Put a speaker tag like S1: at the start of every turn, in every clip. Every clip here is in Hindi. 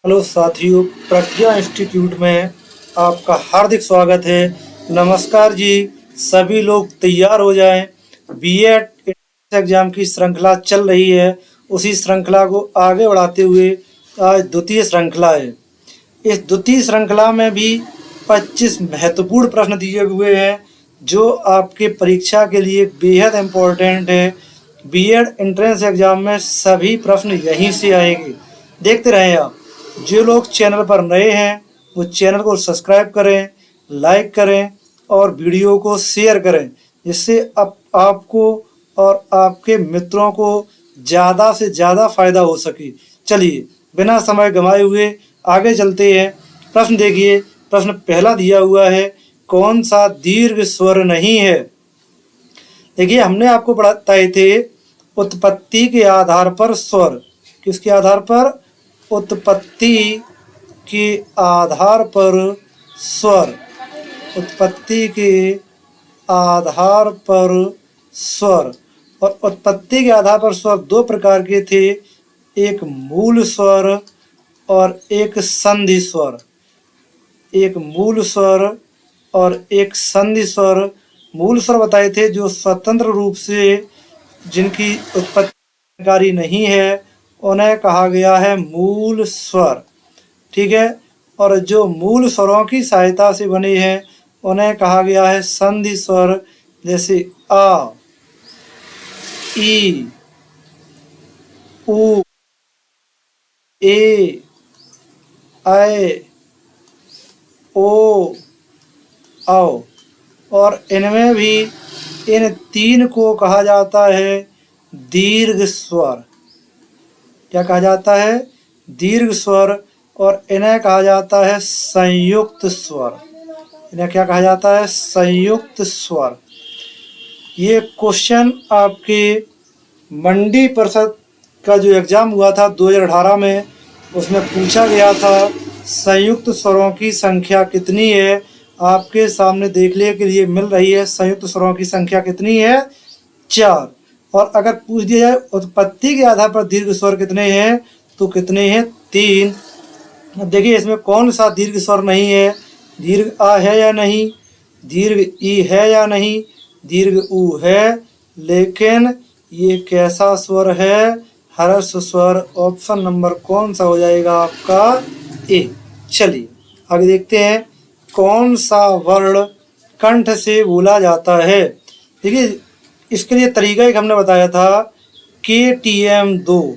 S1: हेलो साथियों, प्रज्ञा इंस्टीट्यूट में आपका हार्दिक स्वागत है। नमस्कार जी, सभी लोग तैयार हो जाएं। बीएड एग्जाम की श्रृंखला चल रही है, उसी श्रृंखला को आगे बढ़ाते हुए आज द्वितीय श्रृंखला है। इस द्वितीय श्रृंखला में भी 25 महत्वपूर्ण प्रश्न दिए हुए हैं जो आपके परीक्षा के लिए बेहद इम्पोर्टेंट है। बीएड एंट्रेंस एग्जाम में सभी प्रश्न यहीं से आएंगे। देखते रहें आप। जो लोग चैनल पर नए हैं वो चैनल को सब्सक्राइब करें, लाइक करें और वीडियो को शेयर करें, जिससे आपको और आपके मित्रों को ज़्यादा से ज़्यादा फायदा हो सके। चलिए बिना समय गंवाए हुए आगे चलते हैं। प्रश्न देखिए, प्रश्न पहला दिया हुआ है, कौन सा दीर्घ स्वर नहीं है। देखिए, हमने आपको बताए थे उत्पत्ति के आधार पर स्वर। किसके आधार पर? उत्पत्ति के आधार पर स्वर। उत्पत्ति के आधार पर स्वर। और उत्पत्ति के आधार पर स्वर दो प्रकार के थे, एक मूल स्वर और एक संधि स्वर। एक मूल स्वर और एक संधि स्वर। मूल स्वर बताए थे जो स्वतंत्र रूप से जिनकी उत्पत्ति जानकारी नहीं है, उन्हें कहा गया है मूल स्वर। ठीक है। और जो मूल स्वरों की सहायता से बने हैं उन्हें कहा गया है संधि स्वर, जैसे आ, ई, उ, ए, ऐ, ओ, औ। और इनमें भी इन तीन को कहा जाता है दीर्घ स्वर। क्या कहा जाता है? दीर्घ स्वर। और इन्हें कहा जाता है संयुक्त स्वर। इन्हें क्या कहा जाता है? संयुक्त स्वर। ये क्वेश्चन आपके मंडी परिषद का जो एग्ज़ाम हुआ था 2018 में, उसमें पूछा गया था संयुक्त स्वरों की संख्या कितनी है। आपके सामने देखने के लिए मिल रही है। संयुक्त स्वरों की संख्या कितनी है? 4। और अगर पूछ दिया जाए उत्पत्ति के आधार पर दीर्घ स्वर कितने हैं, तो कितने हैं? 3। अब देखिए, इसमें कौन सा दीर्घ स्वर नहीं है? दीर्घ आ है या नहीं, दीर्घ ई है या नहीं, दीर्घ उ है, लेकिन ये कैसा स्वर है? ह्रस्व स्वर। ऑप्शन नंबर कौन सा हो जाएगा आपका? ए। चलिए आगे देखते हैं, कौन सा वर्ण कंठ से बोला जाता है। देखिए, इसके लिए तरीका एक हमने बताया था, KTM2।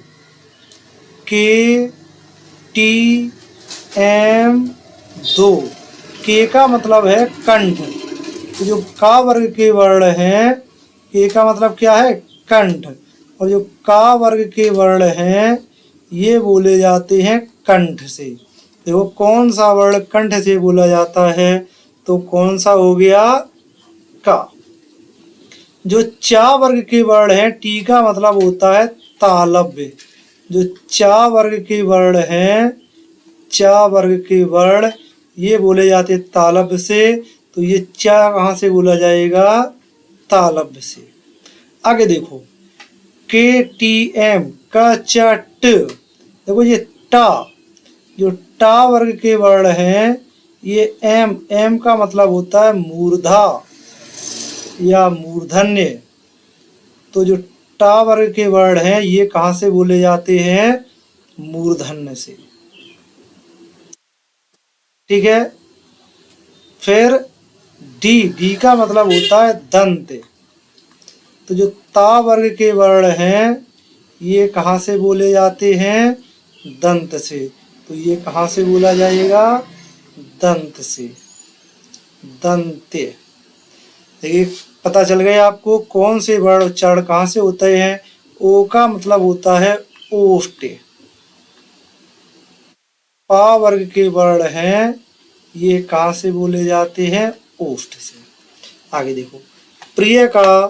S1: KTM2। के का मतलब है कंठ। तो जो का वर्ग के वर्ण हैं, के का मतलब क्या है? कंठ। और जो का वर्ग के वर्ण हैं ये बोले जाते हैं कंठ से। देखो कौन सा वर्ण कंठ से बोला जाता है, तो कौन सा हो गया? का। जो चा वर्ग के वर्ण हैं, टी का मतलब होता है तालव्य। जो चा वर्ग के वर्ण हैं, चा वर्ग के वर्ण ये बोले जाते तालव्य से। तो ये चा कहाँ से बोला जाएगा? तालव्य से। आगे देखो, KTM का चा ट। देखो ये टा, जो टा वर्ग के वर्ण हैं ये एम का मतलब होता है मूर्धा या मूर्धन्य। तो जो टा वर्ग के वर्ण हैं ये कहाँ से बोले जाते हैं? मूर्धन्य से। ठीक है। फिर डी का मतलब होता है दंत। तो जो ता वर्ग के वर्ण हैं ये कहाँ से बोले जाते हैं? दंत से। तो ये कहाँ से बोला जाएगा? दंत से। दंत्य। देखिए, पता चल गया आपको कौन से वर्ण उच्चारण कहाँ से होते हैं। ओ का मतलब होता है ओष्ठ। पा वर्ग के वर्ण हैं ये कहाँ से बोले जाते हैं? ओष्ठ से। आगे देखो, प्रिय का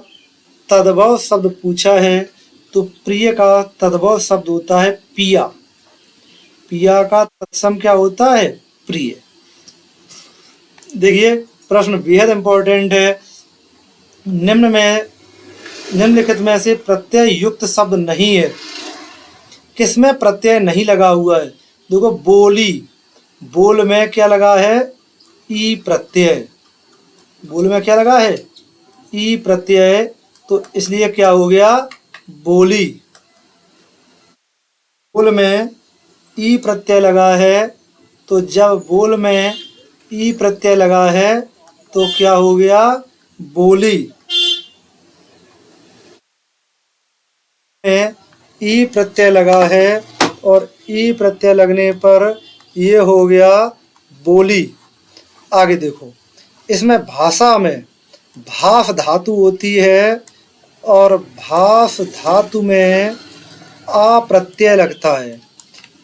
S1: तद्भव शब्द पूछा है, तो प्रिय का तद्भव शब्द होता है पिया। पिया का तत्सम क्या होता है? प्रिय। देखिए, प्रश्न बेहद इंपॉर्टेंट है। निम्नलिखित में से प्रत्यय युक्त शब्द नहीं है। किसमें प्रत्यय नहीं लगा हुआ है? देखो बोली, बोल में क्या लगा है, ई प्रत्यय, बोल में क्या लगा है, ई प्रत्यय, तो इसलिए क्या हो गया, बोली। बोल में ई प्रत्यय लगा है, तो जब बोल में ई प्रत्यय लगा है तो क्या हो गया, बोली। में ई प्रत्यय लगा है और ई प्रत्यय लगने पर ये हो गया बोली। आगे देखो, इसमें भाषा में भास धातु होती है और भास धातु में आ प्रत्यय लगता है।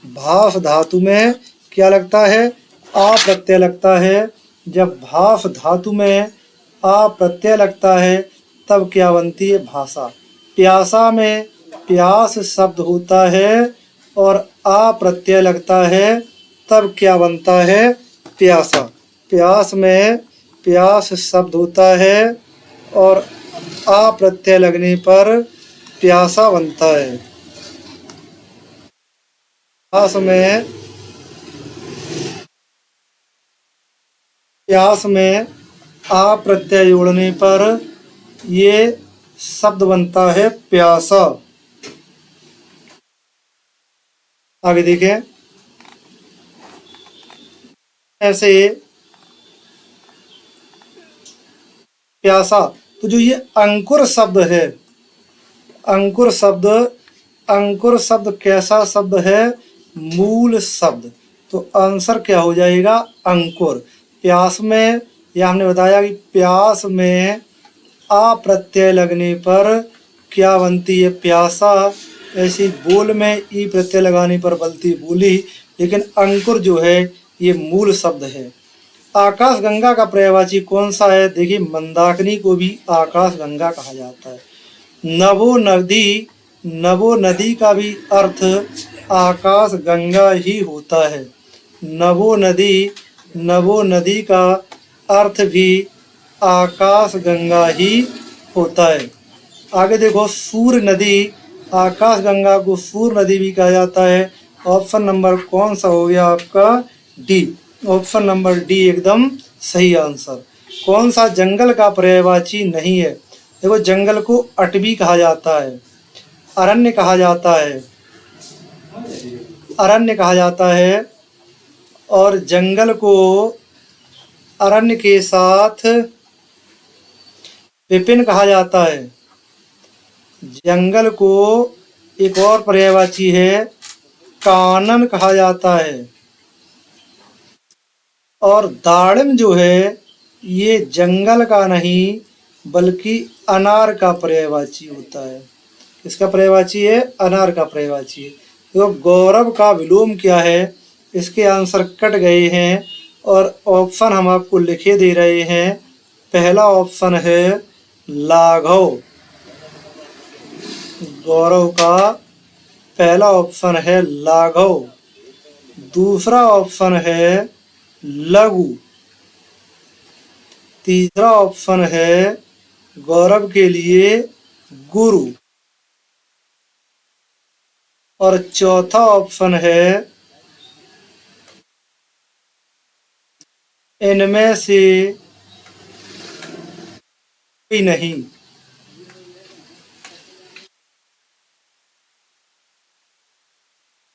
S1: भास धातु में क्या लगता है, आ प्रत्यय लगता है। जब भास धातु में आ प्रत्यय लगता है तब क्या बनती है, भाषा। प्यासा में प्यास शब्द होता है और आ प्रत्यय लगता है, तब क्या बनता है, प्यासा। प्यास में प्यास शब्द होता है और आ प्रत्यय लगने पर प्यासा बनता है। प्यास में प्यास में आ प्रत्यय जोड़ने पर ये शब्द बनता है प्यासा। आगे देखें, ऐसे प्यासा, तो जो ये अंकुर शब्द है, अंकुर शब्द, अंकुर शब्द कैसा शब्द है, मूल शब्द, तो आंसर क्या हो जाएगा, अंकुर। प्यास में, यह हमने बताया कि प्यास में आ प्रत्यय लगने पर क्या बनती है, प्यासा। ऐसी बोल में ई प्रत्यय लगाने पर बनती बोली, लेकिन अंकुर जो है ये मूल शब्द है। आकाश गंगा का पर्यायवाची कौन सा है, देखिए मंदाकिनी को भी आकाश गंगा कहा जाता है। नभो नदी, नभो नदी का भी अर्थ आकाश गंगा ही होता है। नभो नदी, नभो नदी का अर्थ भी आकाश गंगा ही होता है। आगे देखो, सूर्य नदी, आकाश गंगा को सूर्य नदी भी कहा जाता है। ऑप्शन नंबर कौन सा हो गया आपका, डी। ऑप्शन नंबर डी एकदम सही आंसर। कौन सा जंगल का पर्यायवाची नहीं है, देखो जंगल को अटवी कहा जाता है, अरण्य कहा जाता है, अरण्य कहा जाता है, और जंगल को अरण्य के साथ विपिन कहा जाता है। जंगल को एक और पर्यायवाची है कानन कहा जाता है। और दाड़िम जो है ये जंगल का नहीं बल्कि अनार का पर्यायवाची होता है। इसका पर्यायवाची है, अनार का पर्यायवाची है। तो गौरव का विलोम क्या है, इसके आंसर कट गए हैं और ऑप्शन हम आपको लिखे दे रहे हैं। पहला ऑप्शन है लाघव, गौरव का पहला ऑप्शन है लाघव। दूसरा ऑप्शन है लघु। तीसरा ऑप्शन है गौरव के लिए गुरु। और चौथा ऑप्शन है इनमें से कोई नहीं।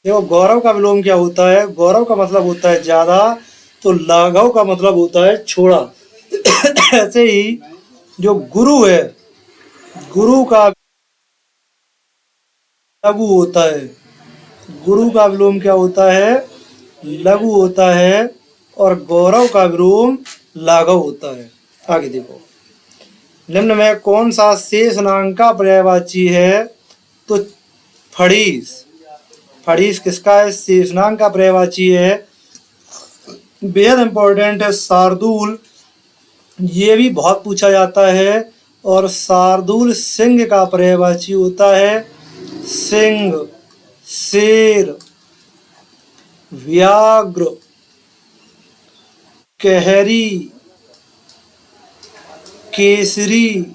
S1: देखो गौरव का विलोम क्या होता है, गौरव का मतलब होता है ज्यादा, तो लाघव का मतलब होता है छोड़ा। ऐसे ही जो गुरु है, गुरु का लघु होता है, गुरु का विलोम क्या होता है, लघु होता है, और गौरव का विलोम लाघव होता है। आगे देखो, निम्न में कौन सा शेष नाम का पर्यायवाची है, तो फड़ीस। फड़ीस किसका है, शेषनाग का पर्यायवाची है। बेहद इंपॉर्टेंट है शार्दूल, ये भी बहुत पूछा जाता है। और शार्दूल सिंह का पर्यायवाची होता है सिंह, शेर, व्याघ्र, कहरी, केसरी,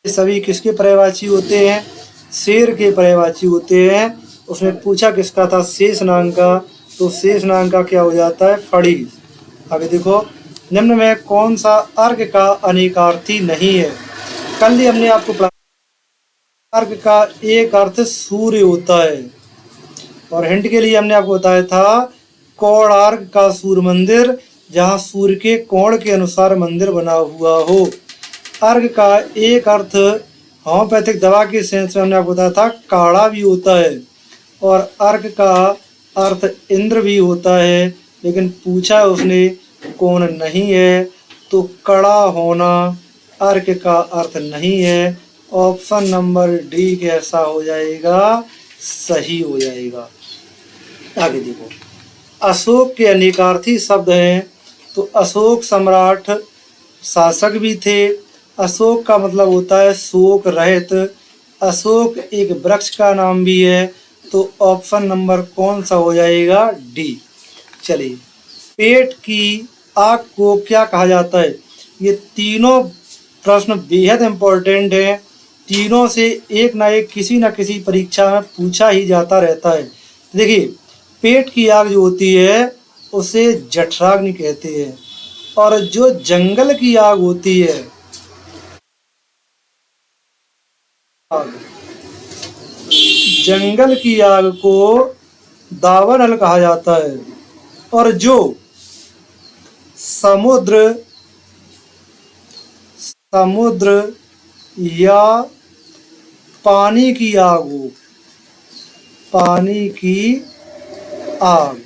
S1: सभी किसके पर्यायवाची होते हैं, शेर के पर्यायवाची होते हैं। उसमें पूछा किसका था, शेषनाग का, तो शेषनाग का क्या हो जाता है, फड़ी। आगे देखो, निम्न में कौन सा अर्घ का अनेकार्थी नहीं है। कल ही हमने आपको पढ़ा, अर्घ का एक अर्थ सूर्य होता है, और हिंट के लिए हमने आपको बताया था कोणार्क का सूर्य मंदिर, जहाँ सूर्य के कोण के अनुसार मंदिर बना हुआ हो। अर्घ का एक अर्थ होम्योपैथिक दवा के सेंस में हमने आपको बताया था काढ़ा भी होता है, और अर्घ का अर्थ इंद्र भी होता है, लेकिन पूछा उसने कौन नहीं है, तो कड़ा होना अर्घ का अर्थ नहीं है। ऑप्शन नंबर डी कैसा हो जाएगा, सही हो जाएगा। आगे देखो, अशोक के अनेकार्थी शब्द हैं, तो अशोक सम्राट शासक भी थे। अशोक का मतलब होता है शोक रहित। अशोक एक वृक्ष का नाम भी है, तो ऑप्शन नंबर कौन सा हो जाएगा, डी। चलिए, पेट की आग को क्या कहा जाता है। ये तीनों प्रश्न बेहद इम्पोर्टेंट हैं, तीनों से एक ना एक किसी न किसी परीक्षा में पूछा ही जाता रहता है। देखिए, पेट की आग जो होती है उसे जठराग्नि कहते हैं, और जो जंगल की आग होती है, जंगल की आग को दावानल कहा जाता है, और जो समुद्र समुद्र या पानी की आग हो, पानी की आग,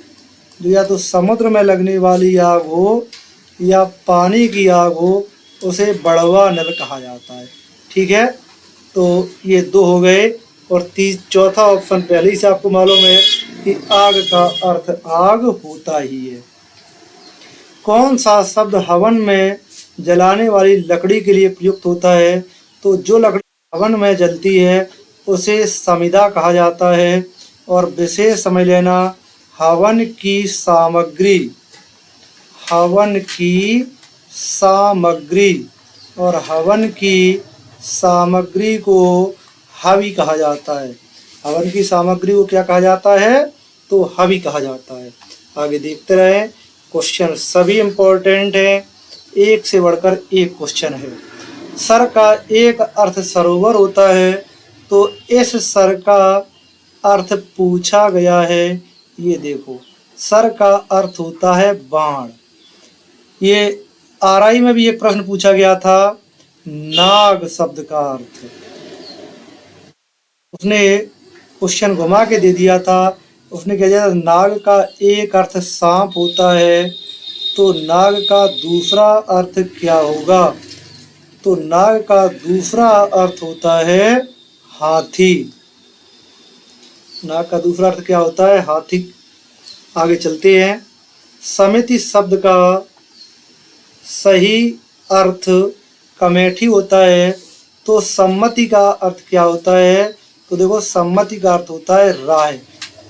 S1: जो या तो समुद्र में लगने वाली आग हो या पानी की आग हो, उसे बड़वा नल कहा जाता है। ठीक है, तो ये दो हो गए, और चौथा ऑप्शन पहले ही से आपको मालूम है कि आग का अर्थ आग होता ही है। कौन सा शब्द हवन में जलाने वाली लकड़ी के लिए प्रयुक्त होता है, तो जो लकड़ी हवन में जलती है उसे समिधा कहा जाता है, और विशेष समझ लेना, हवन की सामग्री, हवन की सामग्री, और हवन की सामग्री को हवि कहा जाता है। हवन की सामग्री को क्या कहा जाता है, तो हवि कहा जाता है। आगे देखते रहें, क्वेश्चन सभी इम्पोर्टेंट हैं, एक से बढ़कर एक क्वेश्चन है। सर का एक अर्थ सरोवर होता है, तो इस सर का अर्थ पूछा गया है। ये देखो, सर का अर्थ होता है बाण। ये आरआई में भी एक प्रश्न पूछा गया था, नाग शब्द का अर्थ, उसने क्वेश्चन घुमा के दे दिया था। उसने कह दिया नाग का एक अर्थ सांप होता है, तो नाग का दूसरा अर्थ क्या होगा, तो नाग का दूसरा अर्थ होता है हाथी। नाग का दूसरा अर्थ क्या होता है, हाथी। आगे चलते हैं, समिति शब्द का सही अर्थ कमेठी होता है, तो सम्मति का अर्थ क्या होता है, तो देखो सम्मति का अर्थ होता है राय।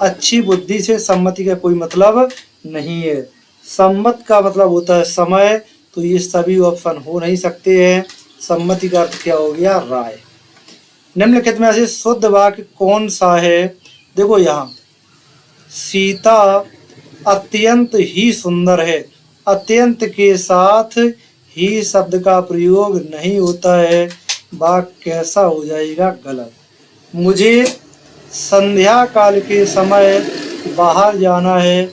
S1: अच्छी बुद्धि से सम्मति का कोई मतलब नहीं है। सम्मत का मतलब होता है समय, तो ये सभी ऑप्शन हो नहीं सकते हैं। सम्मति का अर्थ क्या हो गया, राय। निम्नलिखित में से शुद्ध वाक्य कौन सा है, देखो यहाँ, सीता अत्यंत ही सुंदर है। अत्यंत के साथ ही शब्द का प्रयोग नहीं होता है, वाक्य कैसा हो जाएगा, गलत। मुझे संध्या काल के समय बाहर जाना है,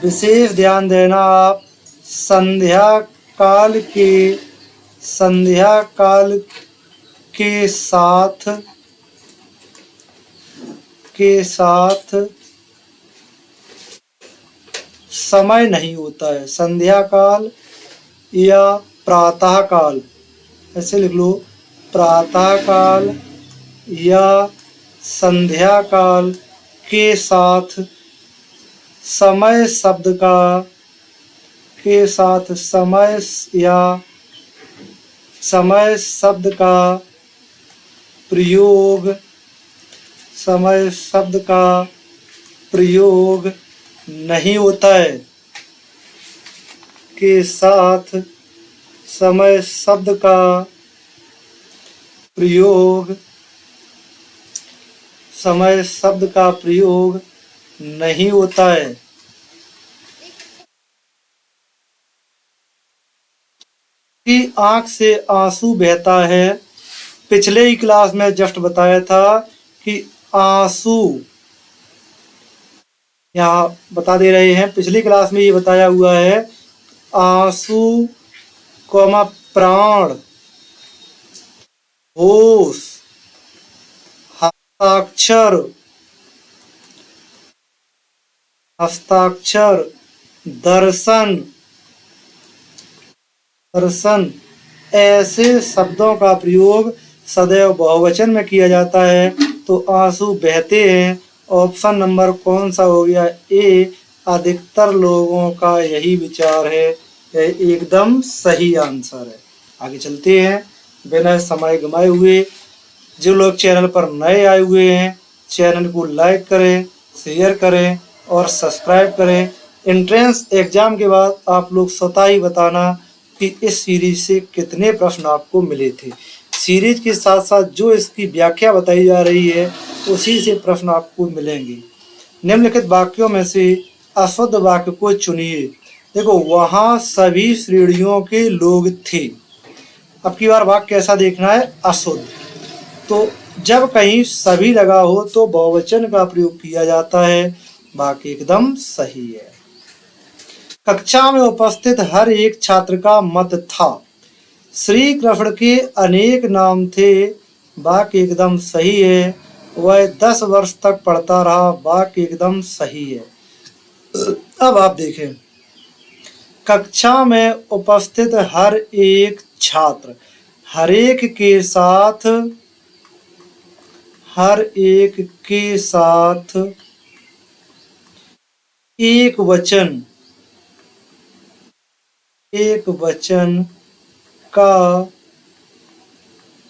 S1: विशेष ध्यान देना आप। संध्या काल के साथ समय नहीं होता है। संध्या काल या प्रातः काल, ऐसे लिख लो, प्रातः काल या संध्या काल के साथ समय शब्द का के साथ समय या समय शब्द का प्रयोग, समय शब्द का प्रयोग नहीं होता है। के साथ समय शब्द का प्रयोग समय शब्द का प्रयोग नहीं होता है। कि आंख से आंसू बहता है, पिछले ही क्लास में जस्ट बताया था कि आंसू, यहाँ बता दे रहे हैं, पिछली क्लास में ये बताया हुआ है आंसू कौमा प्राण, होश, हस्ताक्षर, हस्ताक्षर, दर्शन, दर्शन, ऐसे शब्दों का प्रयोग सदैव बहुवचन में किया जाता है। तो आंसू बहते हैं, ऑप्शन नंबर कौन सा हो गया? ए। अधिकतर लोगों का यही विचार है, यह एकदम सही आंसर है। आगे चलते हैं बिना समय गंवाए हुए। जो लोग चैनल पर नए आए हुए हैं, चैनल को लाइक करें, शेयर करें और सब्सक्राइब करें। एंट्रेंस एग्जाम के बाद आप लोग स्वतः ही बताना कि इस सीरीज से कितने प्रश्न आपको मिले थे। सीरीज के साथ साथ जो इसकी व्याख्या बताई जा रही है उसी से प्रश्न आपको मिलेंगे। निम्नलिखित वाक्यों में से अशुद्ध वाक्य को चुनिए। देखो, वहाँ सभी श्रेणियों के लोग थे। अब की बार वाक्य कैसा देखना है? अशुद्ध। तो जब कहीं सभी लगा हो तो बहुवचन का प्रयोग किया जाता है। वाक्य एकदम सही है। कक्षा में उपस्थित हर एक छात्र का मत था श्री कृष्ण के अनेक नाम थे। वाक्य एकदम सही है। वह 10 वर्ष तक पढ़ता रहा। वाक्य एकदम सही है। अब आप देखें, कक्षा में उपस्थित हर एक छात्र, हर एक के साथ, हर एक के साथ एक वचन, एक वचन का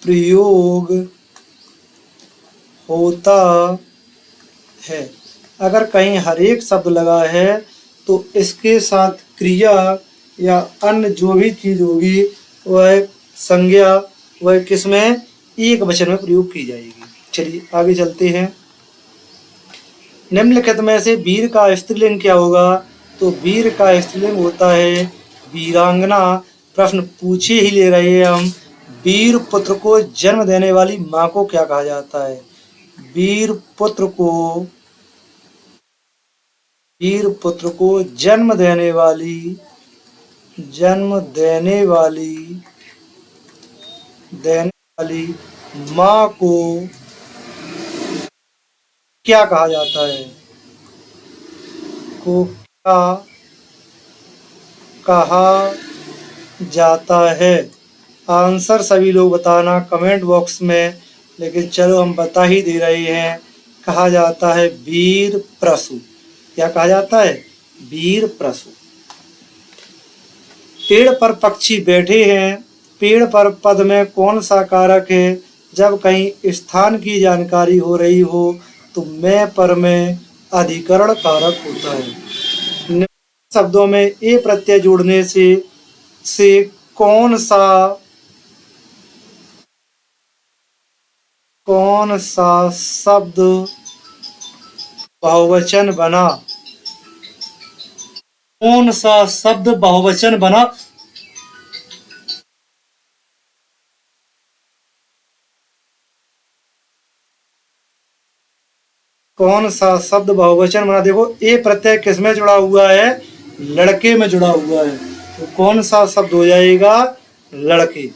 S1: प्रयोग होता है। अगर कहीं हर एक शब्द लगा है तो इसके साथ क्रिया या अन्य जो भी चीज होगी वह संज्ञा, वह किसमें? एक वचन में प्रयोग की जाएगी। चलिए आगे चलते हैं। निम्नलिखित में से वीर का स्त्रीलिंग क्या होगा? तो वीर का स्त्रीलिंग होता है वीरांगना। प्रश्न पूछे ही ले रहे हैं हम। वीर पुत्र को जन्म देने वाली माँ को क्या कहा जाता है? वीर पुत्र को जन्म देने वाली माँ को क्या कहा जाता है? को क्या कहा जाता है? आंसर सभी लोग बताना कमेंट बॉक्स में। लेकिन चलो हम बता ही दे रहे हैं, कहा जाता है वीर प्रसु। क्या कहा जाता है? वीर प्रसु। पेड़ पर पक्षी बैठे हैं। पेड़ पर पद में कौन सा कारक है? जब कहीं स्थान की जानकारी हो रही हो तो मैं पर में अधिकरण कारक होता है। शब्दों में ए प्रत्यय जोड़ने से कौन सा शब्द बहुवचन बना? कौन सा शब्द बहुवचन बना? कौन सा शब्द बहुवचन बना? देखो, ए प्रत्यय किसमें जुड़ा हुआ है? लड़के में जुड़ा हुआ है। तो कौन सा शब्द हो जाएगा? लड़के।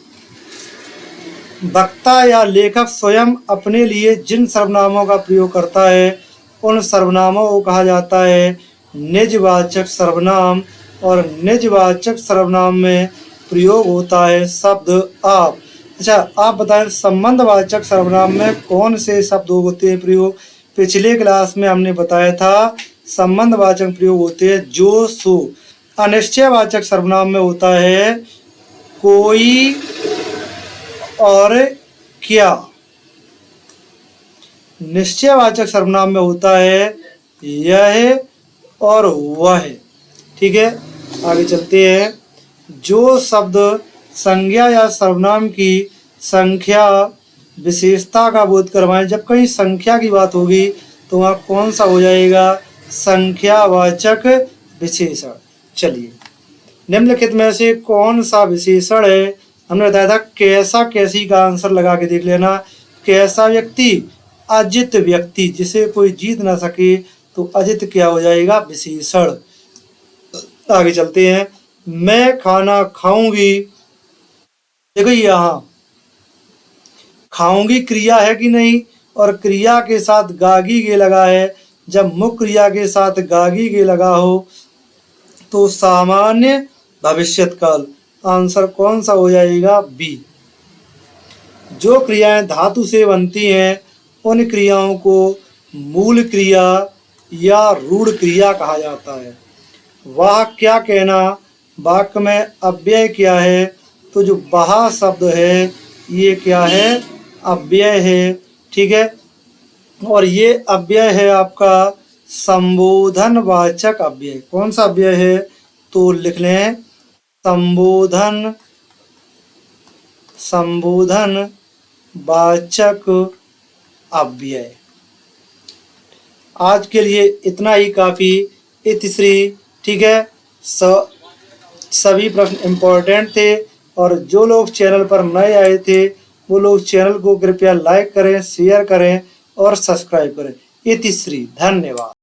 S1: वक्ता या लेखक स्वयं अपने लिए जिन सर्वनामों का प्रयोग करता है उन सर्वनामों को कहा जाता है निजवाचक सर्वनाम। और निजवाचक सर्वनाम में प्रयोग होता है शब्द आप। अच्छा, आप बताएं संबंधवाचक सर्वनाम में कौन से शब्द होते हैं प्रयोग? पिछले क्लास में हमने बताया था संबंधवाचक प्रयोग होते हैं जो, सो। अनिश्चयवाचक सर्वनाम में होता है कोई और क्या। निश्चयवाचक सर्वनाम में होता है यह और वह। ठीक है, आगे चलते हैं। जो शब्द संज्ञा या सर्वनाम की संख्या विशेषता का बोध करवाएं। जब कहीं संख्या की बात होगी तो वहाँ कौन सा हो जाएगा, संख्यावाचक विशेषण। चलिए, निम्नलिखित में से कौन सा विशेषण है, हमने बताया था कैसा कैसी का आंसर लगा के देख लेना। कैसा व्यक्ति, अजित व्यक्ति, जिसे कोई जीत ना सके, तो अजित क्या हो जाएगा, विशेषण। आगे चलते हैं। मैं खाना खाऊंगी, देखो यहाँ खाऊंगी क्रिया है कि नहीं, और क्रिया के साथ गागी गे लगा है। जब मुख्य क्रिया के साथ गागी गे लगा हो तो सामान्य भविष्यत्काल। आंसर कौन सा हो जाएगा, बी। जो क्रियाएं धातु से बनती हैं उन क्रियाओं को मूल क्रिया या रूढ़ क्रिया कहा जाता है। वह क्या कहना, वाक्य में अव्यय क्या है, तो जो वह शब्द है ये क्या है, अव्यय है। ठीक है, और ये अव्यय है आपका संबोधनवाचक अव्यय। कौन सा अव्यय है, तो लिख लें संबोधन वाचक अव्यय। आज के लिए इतना ही काफ़ी, इतिश्री। ठीक है, सभी प्रश्न इम्पोर्टेंट थे, और जो लोग चैनल पर नए आए थे वो लोग चैनल को कृपया लाइक करें, शेयर करें और सब्सक्राइब करें। इतिश्री, धन्यवाद।